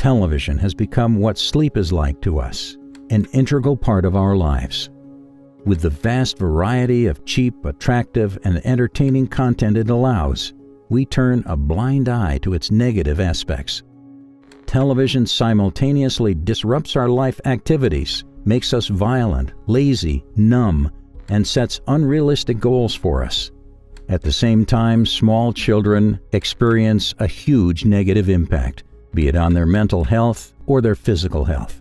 Television has become what sleep is like to us, an integral part of our lives. With the vast variety of cheap, attractive, and entertaining content it allows, we turn a blind eye to its negative aspects. Television simultaneously disrupts our life activities, makes us violent, lazy, numb, and sets unrealistic goals for us. At the same time, small children experience a huge negative impact, be it on their mental health or their physical health.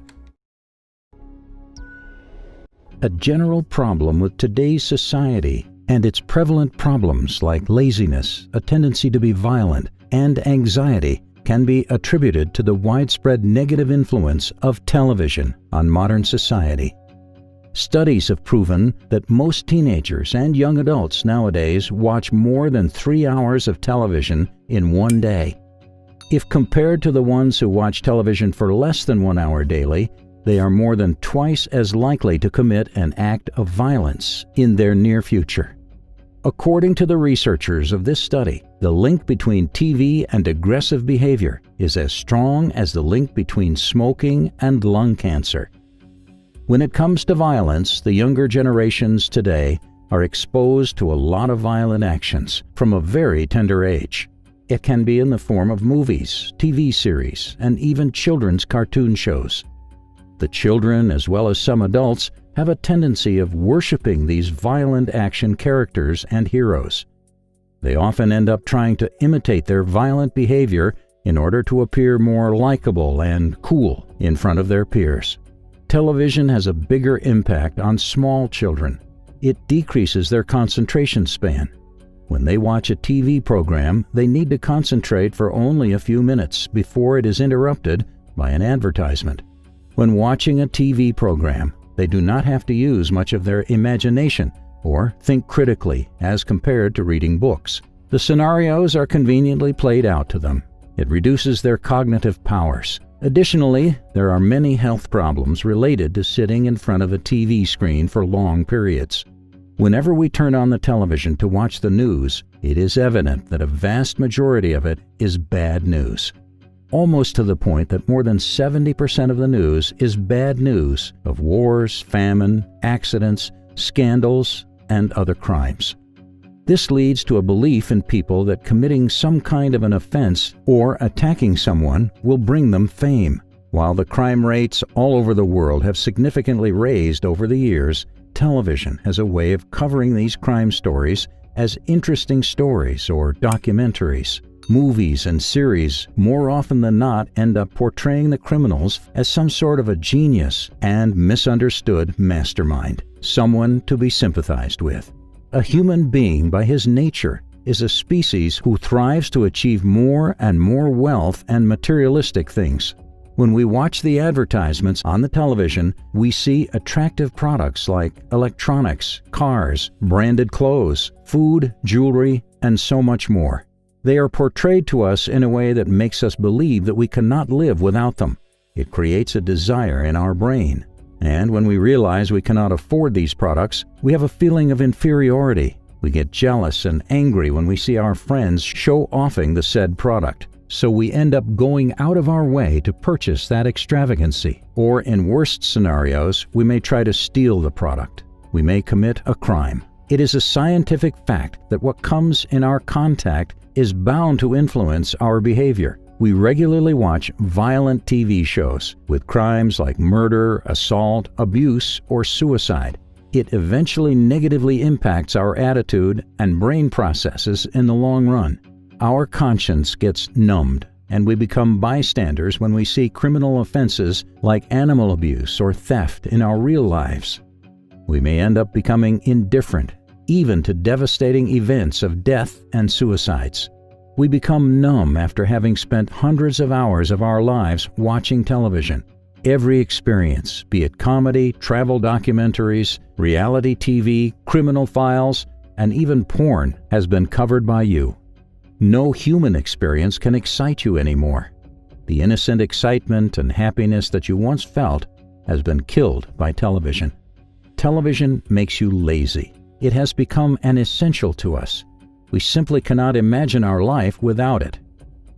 A general problem with today's society and its prevalent problems like laziness, a tendency to be violent, and anxiety can be attributed to the widespread negative influence of television on modern society. Studies have proven that most teenagers and young adults nowadays watch more than 3 hours of television in one day. If compared to the ones who watch television for less than 1 hour daily, they are more than twice as likely to commit an act of violence in their near future. According to the researchers of this study, the link between TV and aggressive behavior is as strong as the link between smoking and lung cancer. When it comes to violence, the younger generations today are exposed to a lot of violent actions from a very tender age. It can be in the form of movies, TV series, and even children's cartoon shows. The children, as well as some adults, have a tendency of worshiping these violent action characters and heroes. They often end up trying to imitate their violent behavior in order to appear more likable and cool in front of their peers. Television has a bigger impact on small children. It decreases their concentration span. When they watch a TV program, they need to concentrate for only a few minutes before it is interrupted by an advertisement. When watching a TV program, they do not have to use much of their imagination or think critically as compared to reading books. The scenarios are conveniently played out to them. It reduces their cognitive powers. Additionally, there are many health problems related to sitting in front of a TV screen for long periods. Whenever we turn on the television to watch the news, it is evident that a vast majority of it is bad news. Almost to the point that more than 70% of the news is bad news of wars, famine, accidents, scandals, and other crimes. This leads to a belief in people that committing some kind of an offense or attacking someone will bring them fame. While the crime rates all over the world have significantly raised over the years, television has a way of covering these crime stories as interesting stories or documentaries. Movies and series more often than not end up portraying the criminals as some sort of a genius and misunderstood mastermind, someone to be sympathized with. A human being by his nature is a species who thrives to achieve more and more wealth and materialistic things. When we watch the advertisements on the television, we see attractive products like electronics, cars, branded clothes, food, jewelry, and so much more. They are portrayed to us in a way that makes us believe that we cannot live without them. It creates a desire in our brain. And when we realize we cannot afford these products, we have a feeling of inferiority. We get jealous and angry when we see our friends show-offing the said product. So we end up going out of our way to purchase that extravagancy. Or in worst scenarios, we may try to steal the product. We may commit a crime. It is a scientific fact that what comes in our contact is bound to influence our behavior. We regularly watch violent TV shows with crimes like murder, assault, abuse, or suicide. It eventually negatively impacts our attitude and brain processes in the long run. Our conscience gets numbed, and we become bystanders when we see criminal offenses like animal abuse or theft in our real lives. We may end up becoming indifferent, even to devastating events of death and suicides. We become numb after having spent hundreds of hours of our lives watching television. Every experience, be it comedy, travel documentaries, reality TV, criminal files, and even porn, has been covered by you. No human experience can excite you anymore. The innocent excitement and happiness that you once felt has been killed by television. Television makes you lazy. It has become an essential to us. We simply cannot imagine our life without it.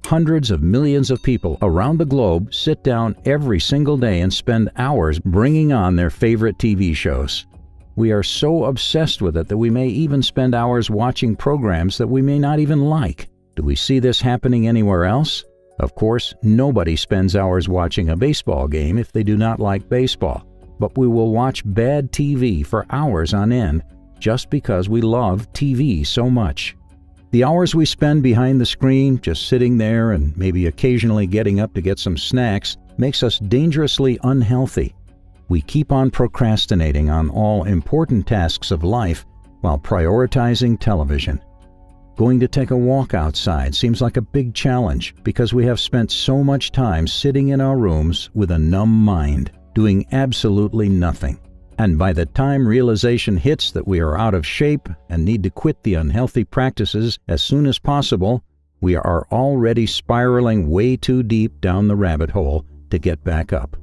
Hundreds of millions of people around the globe sit down every single day and spend hours bringing on their favorite TV shows. We are so obsessed with it that we may even spend hours watching programs that we may not even like. Do we see this happening anywhere else? Of course, nobody spends hours watching a baseball game if they do not like baseball, but we will watch bad TV for hours on end just because we love TV so much. The hours we spend behind the screen, just sitting there and maybe occasionally getting up to get some snacks, makes us dangerously unhealthy. We keep on procrastinating on all important tasks of life while prioritizing television. Going to take a walk outside seems like a big challenge because we have spent so much time sitting in our rooms with a numb mind, doing absolutely nothing. And by the time realization hits that we are out of shape and need to quit the unhealthy practices as soon as possible, we are already spiraling way too deep down the rabbit hole to get back up.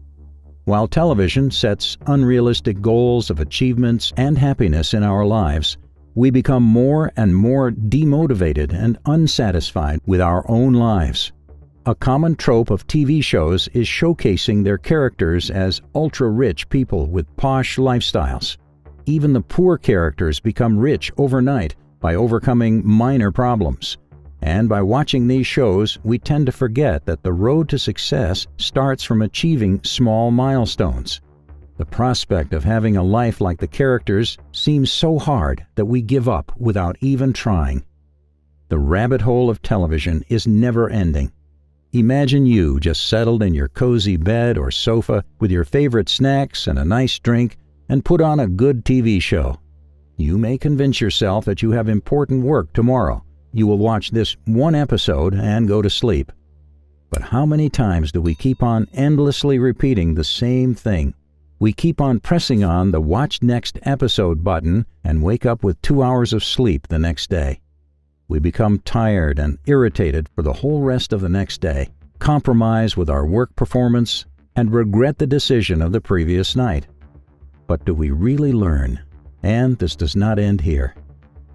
While television sets unrealistic goals of achievements and happiness in our lives, we become more and more demotivated and unsatisfied with our own lives. A common trope of TV shows is showcasing their characters as ultra-rich people with posh lifestyles. Even the poor characters become rich overnight by overcoming minor problems. And by watching these shows, we tend to forget that the road to success starts from achieving small milestones. The prospect of having a life like the characters seems so hard that we give up without even trying. The rabbit hole of television is never ending. Imagine you just settled in your cozy bed or sofa with your favorite snacks and a nice drink and put on a good TV show. You may convince yourself that you have important work tomorrow. You will watch this one episode and go to sleep. But how many times do we keep on endlessly repeating the same thing? We keep on pressing on the Watch Next Episode button and wake up with 2 hours of sleep the next day. We become tired and irritated for the whole rest of the next day, compromise with our work performance, and regret the decision of the previous night. But do we really learn? And this does not end here.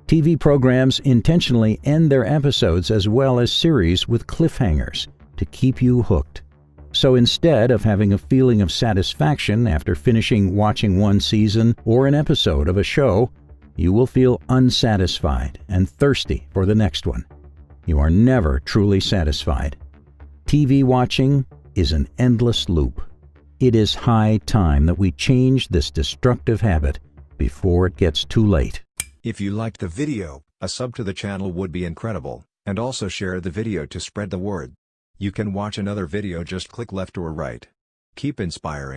TV programs intentionally end their episodes as well as series with cliffhangers to keep you hooked. So instead of having a feeling of satisfaction after finishing watching one season or an episode of a show, you will feel unsatisfied and thirsty for the next one. You are never truly satisfied. TV watching is an endless loop. It is high time that we change this destructive habit before it gets too late. If you liked the video, a sub to the channel would be incredible, and also share the video to spread the word. You can watch another video, just click left or right. Keep inspiring.